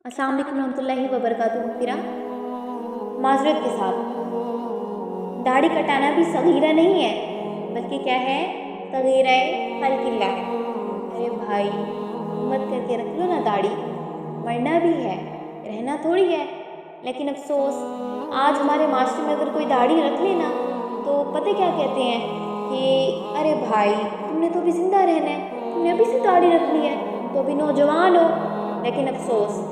अस्सलाम वालेकुम रहमतुल्लाहि व बरकातुहू। फिरा माजरत के साथ, दाढ़ी कटाना भी सगीरा नहीं है, बल्कि क्या है, तगीरा खल्किल्ला है। अरे भाई, हिम्मत करके रख लो ना दाढ़ी, मरना भी है, रहना थोड़ी है। लेकिन अफसोस, आज हमारे माशरे में अगर कोई दाढ़ी रख लेना तो पता क्या कहते हैं कि अरे भाई, तुमने तो अभी ज़िंदा रहना है, तुमने अभी से दाढ़ी रख ली है, तो अभी नौजवान हो। लेकिन अफसोस,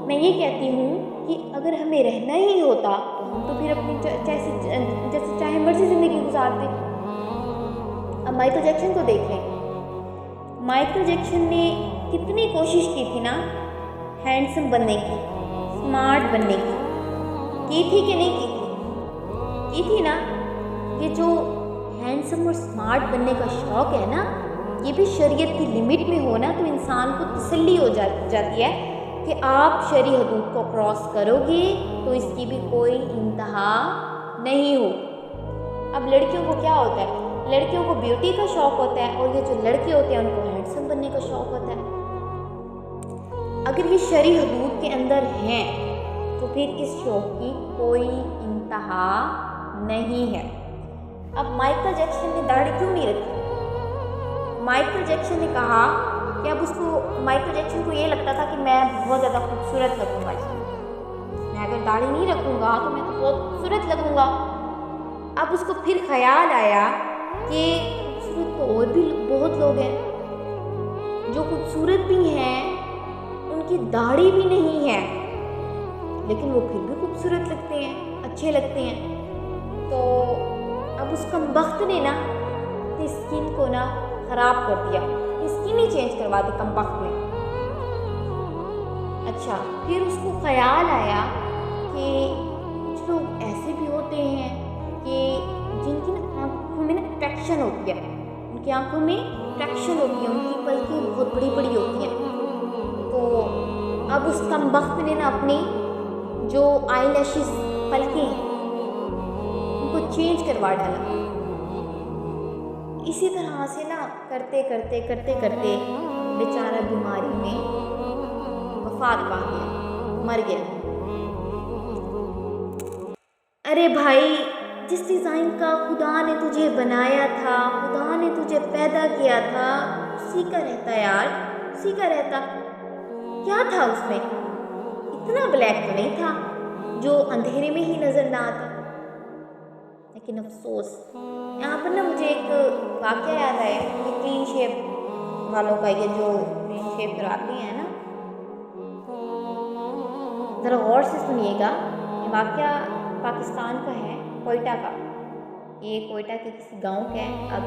मैं ये कहती हूँ कि अगर हमें रहना ही होता तो हम तो फिर अपनी जैसे चाहे मर्जी ज़िंदगी गुजारते। अब माइकल जैक्सन को देख लें। माइकल जैक्सन ने कितनी कोशिश की थी ना हैंडसम बनने की, स्मार्ट बनने की थी कि नहीं की थी ना। ये जो हैंडसम और स्मार्ट बनने का शौक़ है ना, ये भी शरीयत की लिमिट में हो ना तो इंसान को तसल्ली हो जाती है कि आप शरई हदूद को क्रॉस करोगे तो इसकी भी कोई इंतहा नहीं हो। अब लड़कियों को क्या होता है, लड़कियों को ब्यूटी का शौक़ होता है, और ये जो लड़के होते हैं उनको हैंडसम बनने का शौक़ होता है। अगर ये शरई हदूद के अंदर हैं तो फिर इस शौक़ की कोई इंतहा नहीं है। अब माइकल जैक्सन ने दाढ़ी क्यों नहीं रखी? माइकल जैक्सन ने कहा कि अब माइकल जैक्सन को ये लगता था कि मैं बहुत ज़्यादा खूबसूरत लगूंगा इसमें, मैं अगर दाढ़ी नहीं रखूँगा तो मैं तो बहुत खूबसूरत लगूंगा। अब उसको फिर ख्याल आया कि खूबसूरत तो और भी बहुत लोग हैं जो खूबसूरत भी हैं, उनकी दाढ़ी भी नहीं है, लेकिन वो फिर भी खूबसूरत लगते हैं, अच्छे लगते हैं। तो अब उस कमबख्त ने ना अपनी स्किन को ना ख़राब कर दिया, स्किन ही चेंज करवा दी कमबख्त ने। अच्छा, फिर उसको ख़याल आया कि कुछ लोग ऐसे भी होते हैं कि जिनकी ना आँखों में ना ट्रैक्शन होती है, उनकी आँखों में ट्रैक्शन होती है, उनकी पलकें बहुत बड़ी बड़ी होती हैं। तो अब उस कमबख्त ने ना अपनी जो आई लैशेस पलकें हैं उनको चेंज करवा डाला। इसी तरह से ना करते करते बेचारा बीमारी में वफात पा गया, मर गया। अरे भाई, जिस डिज़ाइन का खुदा ने तुझे बनाया था, खुदा ने तुझे पैदा किया था, उसी का रहता यार, उसी का रहता। क्या था उसमें? इतना ब्लैक तो नहीं था जो अंधेरे में ही नज़र ना आता। लेकिन अफसोस, यहाँ पर ना मुझे एक वाक़या याद आया कि क्लीन शेव वालों का, ये जो क्लीन शेव कराते हैं ना, ज़रा गौर से सुनिएगा। ये वाक़या पाकिस्तान का है, कोयटा का। ये कोयटा के किसी गांव का है। अब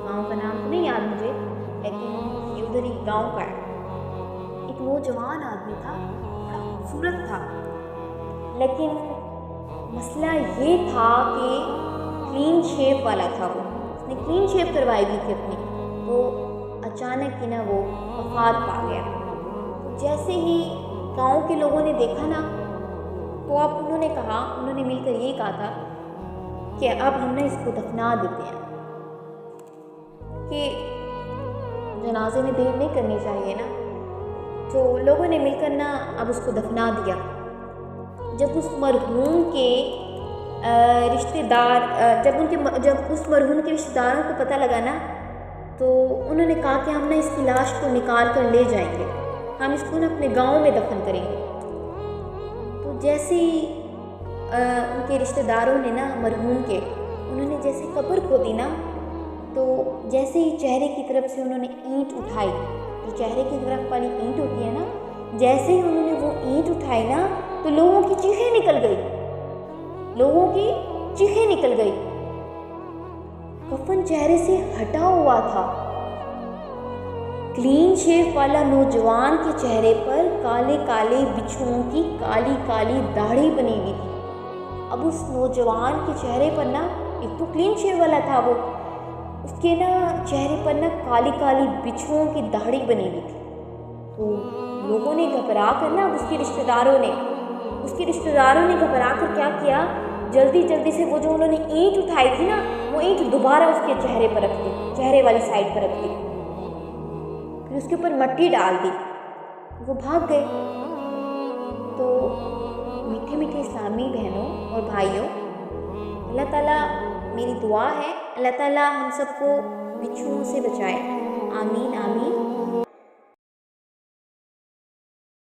गांव का नाम तो नहीं याद मुझे, लेकिन ये उधर ही गांव का है। एक नौजवान आदमी था, बड़ा खूबसूरत था, लेकिन मसला ये था कि क्लीन शेव वाला था वो, उसने क्लीन शेव करवाई हुई थी अपनी, तो अचानक ही ना वो वफात पा गया। तो जैसे ही गांव के लोगों ने देखा ना, तो अब उन्होंने मिलकर यही कहा था कि अब हम ना इसको दफना देते हैं, कि जनाजे में देर नहीं करनी चाहिए ना। तो लोगों ने मिलकर ना अब उसको दफना दिया। जब उस मरहूम के रिश्तेदार जब उस मरहूम के रिश्तेदारों को पता लगा ना, तो उन्होंने कहा कि हम ना इसकी लाश को निकाल कर ले जाएंगे, हम इसको ना अपने गांव में दफन करेंगे। तो जैसे ही उनके रिश्तेदारों ने ना मरहूम के, उन्होंने जैसे कब्र खोदी ना, तो जैसे ही चेहरे की तरफ से उन्होंने ईंट उठाई, जो चेहरे की तरफ वाली ईंट होती है ना, जैसे ही उन्होंने वो ईंट उठाई ना, तो लोगों की चीखें निकल गई, लोगों की चीखें निकल गई। कफन चेहरे से हटा हुआ था। क्लीन शेव वाला नौजवान के चेहरे पर काले काले बिच्छुओं की काली काली दाढ़ी बनी हुई थी। अब उस नौजवान के चेहरे पर ना, एक तो क्लीन शेव वाला था वो, उसके ना चेहरे पर ना काली काली बिच्छुओं की दाढ़ी बनी हुई थी। तो लोगों ने घबरा कर ना, उसके रिश्तेदारों ने घबरा कर क्या किया, जल्दी से वो जो उन्होंने ईंट उठाई थी ना, वो ईंट दोबारा उसके चेहरे पर रख दी, चेहरे वाली साइड पर रख दी, फिर उसके ऊपर मिट्टी डाल दी। وہ بھاگ گئے۔ تو میٹھے میٹھے اسلامی بہنوں اور بھائیوں، اللہ تعالیٰ، میری دعا ہے اللہ تعالیٰ ہم سب کو بچھوؤں سے بچائے، آمین آمین